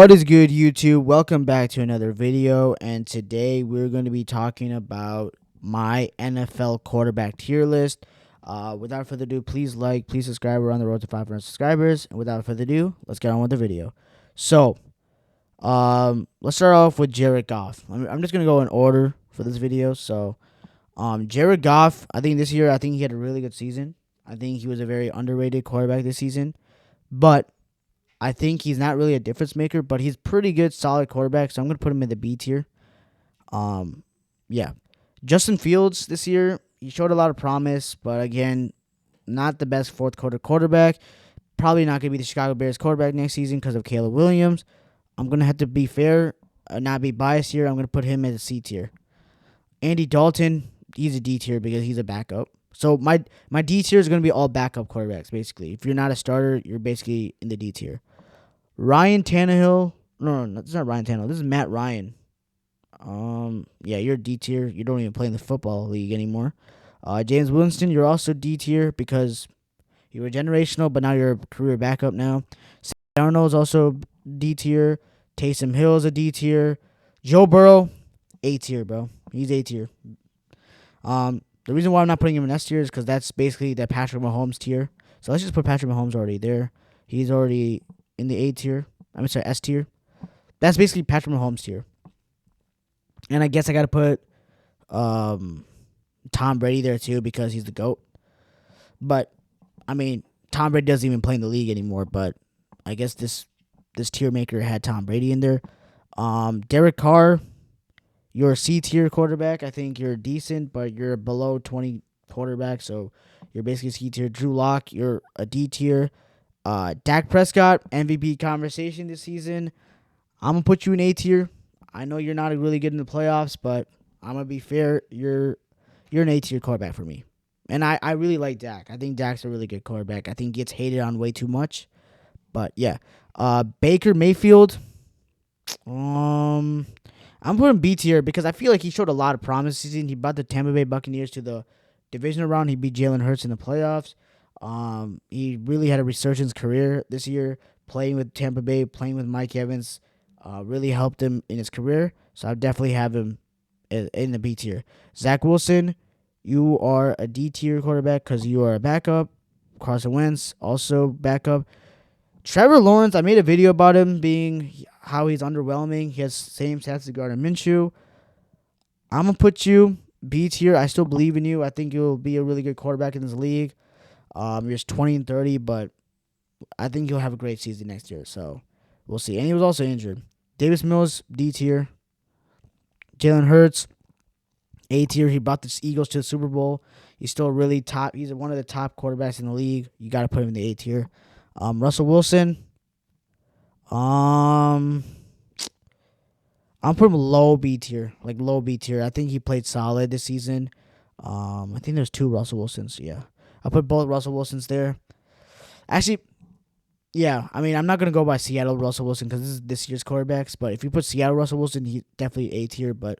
What is good, YouTube? Welcome back to another video, and today we're going to be talking about my NFL quarterback tier list. Without further ado, please subscribe. We're on the road to 500 subscribers, and without further ado, let's get on with the video. So, let's start off with Jared Goff. I'm just going to go in order for this video. So, Jared Goff, I think this year, I think he had a really good season. I think he was a very underrated quarterback this season, but I think he's not really a difference maker, but he's pretty good, solid quarterback. So I'm gonna put him in the B tier. Um, yeah, Justin Fields this year, he showed a lot of promise, but again, not the best fourth quarter quarterback. Probably not gonna be the Chicago Bears quarterback next season because of Caleb Williams. I'm gonna have to be fair, not be biased here. I'm gonna put him in the C tier. Andy Dalton, he's a D tier because he's a backup. So my D tier is gonna be all backup quarterbacks basically. If you're not a starter, you're basically in the D tier. Ryan Tannehill. No, this is not Ryan Tannehill. This is Matt Ryan. Yeah, you're D tier. You don't even play in the football league anymore. James Winston, you're also D tier because you were generational, but now you're a career backup now. Sam Darnold is also D tier. Taysom Hill is a D tier. Joe Burrow, A tier, bro. He's A tier. The reason why I'm not putting him in S tier is because that's basically the Patrick Mahomes tier. So let's just put Patrick Mahomes already there. He's already in the A tier. I'm sorry, S tier. That's basically Patrick Mahomes tier. And I guess I got to put Tom Brady there too because he's the GOAT. But, I mean, Tom Brady doesn't even play in the league anymore. But I guess this tier maker had Tom Brady in there. Derek Carr, you're a C tier quarterback. I think you're decent, but you're below 20 quarterback. So you're basically C tier. Drew Lock, you're a D tier. Dak Prescott, MVP conversation this season. I'm going to put you in A tier. I know you're not really good in the playoffs, but I'm going to be fair. You're an A tier quarterback for me. And I really like Dak. I think Dak's a really good quarterback. I think he gets hated on way too much. But, yeah. Baker Mayfield. I'm putting B tier because I feel like he showed a lot of promise this season. He brought the Tampa Bay Buccaneers to the divisional round. He beat Jalen Hurts in the playoffs. He really had a resurgence career this year, playing with Tampa Bay, playing with Mike Evans, really helped him in his career. So I definitely have him in the B tier. Zach Wilson, you are a D tier quarterback because you are a backup. Carson Wentz, also backup. Trevor Lawrence, I made a video about him being how he's underwhelming. He has same stats as Gardner Minshew. I'm gonna put you B tier. I still believe in you. I think you'll be a really good quarterback in this league. You're 20 and 30, but I think you'll have a great season next year. So we'll see. And he was also injured. Davis Mills, D tier. Jalen Hurts, A tier. He brought the Eagles to the Super Bowl. He's still really top. He's one of the top quarterbacks in the league. You got to put him in the A tier. Russell Wilson. I'm putting him low B tier, like low B tier. I think he played solid this season. I think there's two Russell Wilsons. Yeah. I'll put both Russell Wilsons there. Actually, yeah. I mean, I'm not gonna go by Seattle Russell Wilson because this is this year's quarterbacks. But if you put Seattle Russell Wilson, he's definitely A tier. But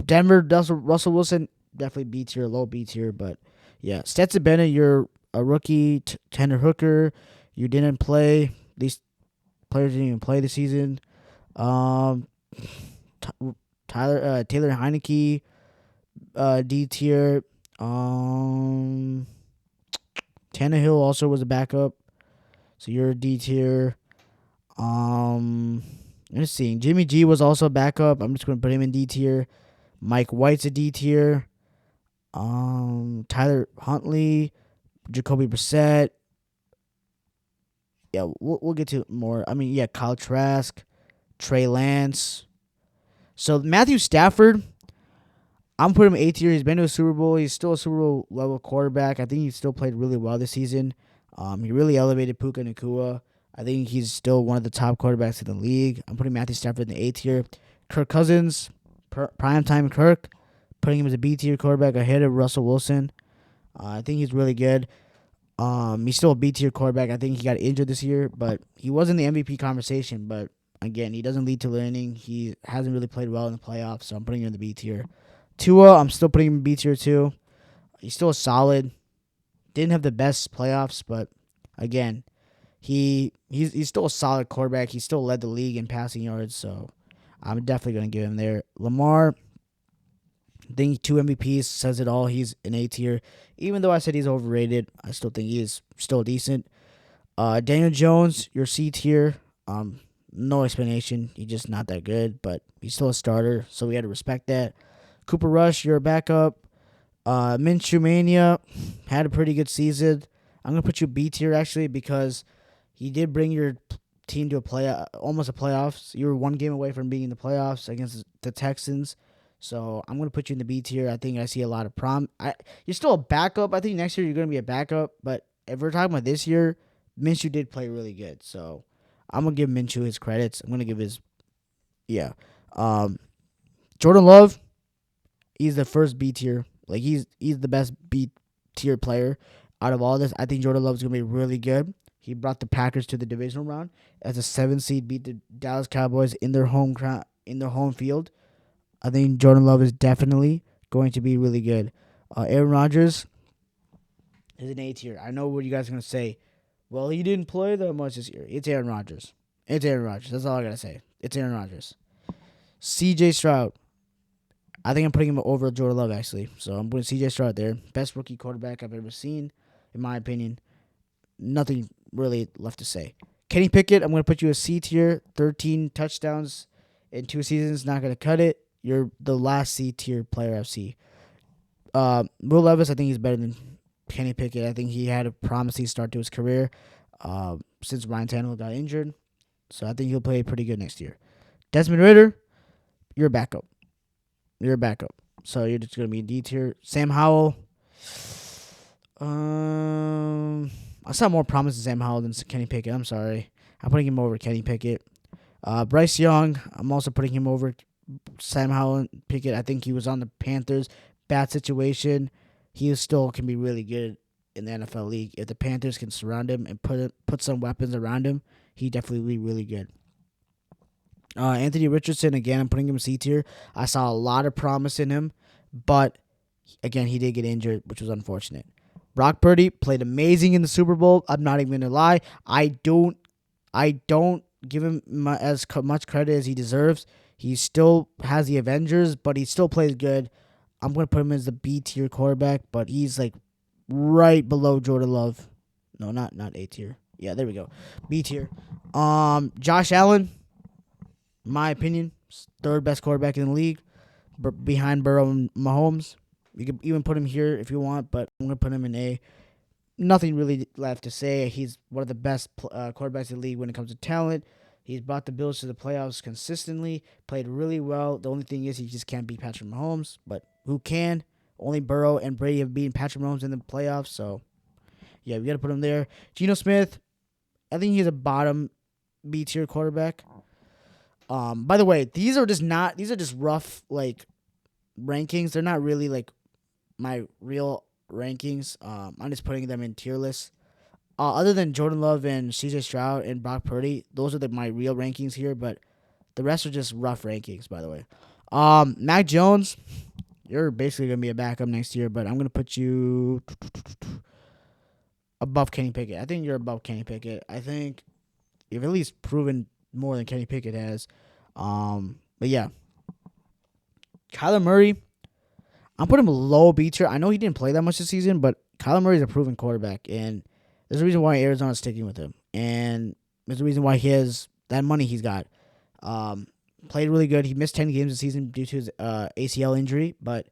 Denver Russell Wilson, definitely B tier, low B tier. But yeah, Stetson Bennett, you're a rookie. Tanner Hooker, you didn't play. These players didn't even play this season. Taylor Heineke, D tier. Tannehill also was a backup, so you're a D tier. Let's see. Jimmy G was also a backup. I'm just gonna put him in D tier. Mike White's a D tier. Tyler Huntley, Jacoby Brissett. Yeah, we'll get to more. I mean, yeah, Kyle Trask, Trey Lance. So Matthew Stafford, I'm putting him A tier. He's been to a Super Bowl. He's still a Super Bowl level quarterback. I think he still played really well this season. He really elevated Puka Nacua. I think he's still one of the top quarterbacks in the league. I'm putting Matthew Stafford in the A tier. Kirk Cousins, primetime Kirk, putting him as a B tier quarterback ahead of Russell Wilson. I think he's really good. He's still a B tier quarterback. I think he got injured this year, but he was in the MVP conversation. But again, he doesn't lead to learning. He hasn't really played well in the playoffs, so I'm putting him in the B tier. Tua, I'm still putting him in B tier too. He's still solid. Didn't have the best playoffs, but again, He's still a solid quarterback. He still led the league in passing yards, so I'm definitely going to give him there. Lamar, I think 2 MVPs says it all. He's an A tier. Even though I said he's overrated, I still think he is still decent. Daniel Jones, your C tier. No explanation. He's just not that good, but he's still a starter, so we had to respect that. Cooper Rush, you're a backup. Minshew Mania had a pretty good season. I'm gonna put you B tier actually because he did bring your team to almost a playoffs. You were one game away from being in the playoffs against the Texans. So I'm gonna put you in the B tier. I think I see a lot of you're still a backup. I think next year you're gonna be a backup. But if we're talking about this year, Minshew did play really good. So I'm gonna give Minshew his credits. I'm gonna give his Jordan Love. He's the first B tier. Like he's the best B tier player out of all this. I think Jordan Love is gonna be really good. He brought the Packers to the divisional round as a 7 seed, beat the Dallas Cowboys in their home field. I think Jordan Love is definitely going to be really good. Aaron Rodgers is an A tier. I know what you guys are gonna say. Well, he didn't play that much this year. It's Aaron Rodgers. It's Aaron Rodgers. That's all I gotta say. It's Aaron Rodgers. C.J. Stroud. I think I'm putting him over Jordan Love, actually. So I'm putting C.J. Stroud there. Best rookie quarterback I've ever seen, in my opinion. Nothing really left to say. Kenny Pickett, I'm going to put you a C tier. 13 touchdowns in 2 seasons. Not going to cut it. You're the last C tier player I've seen. Will Levis, I think he's better than Kenny Pickett. I think he had a promising start to his career since Ryan Tannehill got injured. So I think he'll play pretty good next year. Desmond Ridder, you're a backup. You're a backup. So you're just going to be in D tier. Sam Howell. I saw more promise in Sam Howell than Kenny Pickett. I'm sorry. I'm putting him over Kenny Pickett. Bryce Young. I'm also putting him over Sam Howell and Pickett. I think he was on the Panthers. Bad situation. He still can be really good in the NFL league. If the Panthers can surround him and put some weapons around him, he definitely will be really good. Anthony Richardson, again, I'm putting him C tier. I saw a lot of promise in him, but again, he did get injured, which was unfortunate. Brock Purdy played amazing in the Super Bowl. I'm not even going to lie. I don't give him as much credit as he deserves. He still has the Avengers, but he still plays good. I'm going to put him as the B tier quarterback, but he's like right below Jordan Love. No, not A tier. Yeah, there we go. B tier. Josh Allen, in my opinion, third best quarterback in the league, behind Burrow and Mahomes. You could even put him here if you want, but I'm going to put him in A. Nothing really left to say. He's one of the best quarterbacks in the league when it comes to talent. He's brought the Bills to the playoffs consistently, played really well. The only thing is he just can't beat Patrick Mahomes, but who can? Only Burrow and Brady have beaten Patrick Mahomes in the playoffs, so yeah, we got to put him there. Geno Smith, I think he's a bottom B tier quarterback. By the way, these are just rough like rankings. They're not really like my real rankings. I'm just putting them in tier lists. Other than Jordan Love and C.J. Stroud and Brock Purdy, those are my real rankings here. But the rest are just rough rankings, by the way. Mac Jones, you're basically gonna be a backup next year, but I'm gonna put you above Kenny Pickett. I think you're above Kenny Pickett. I think you've at least proven more than Kenny Pickett has. But yeah, Kyler Murray, I'm putting him low B tier. I know he didn't play that much this season, but Kyler Murray's a proven quarterback, and there's a reason why Arizona's sticking with him, and there's a reason why he has that money he's got. Played really good. He missed 10 games this season due to his ACL injury, but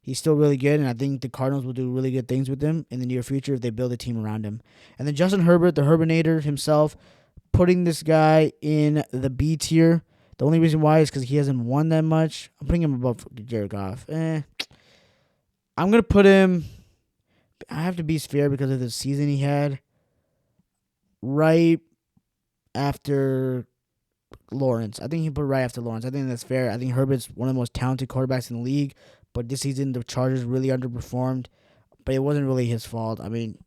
he's still really good, and I think the Cardinals will do really good things with him in the near future if they build a team around him. And then Justin Herbert, the Herbinator himself, putting this guy in the B tier. The only reason why is because he hasn't won that much. I'm putting him above Jared Goff. I'm going to put him... I have to be fair because of the season he had. Right after Lawrence. I think he put right after Lawrence. I think that's fair. I think Herbert's one of the most talented quarterbacks in the league. But this season, the Chargers really underperformed. But it wasn't really his fault. I mean,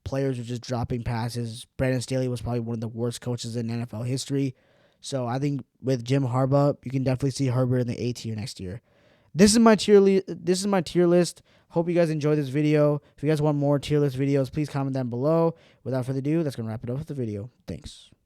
players were just dropping passes. Brandon Staley was probably one of the worst coaches in NFL history. So I think with Jim Harbaugh, you can definitely see Herbert in the A tier next year. This is my tier This is my tier list. Hope you guys enjoyed this video. If you guys want more tier list videos, please comment down below. Without further ado, that's gonna wrap it up with the video. Thanks.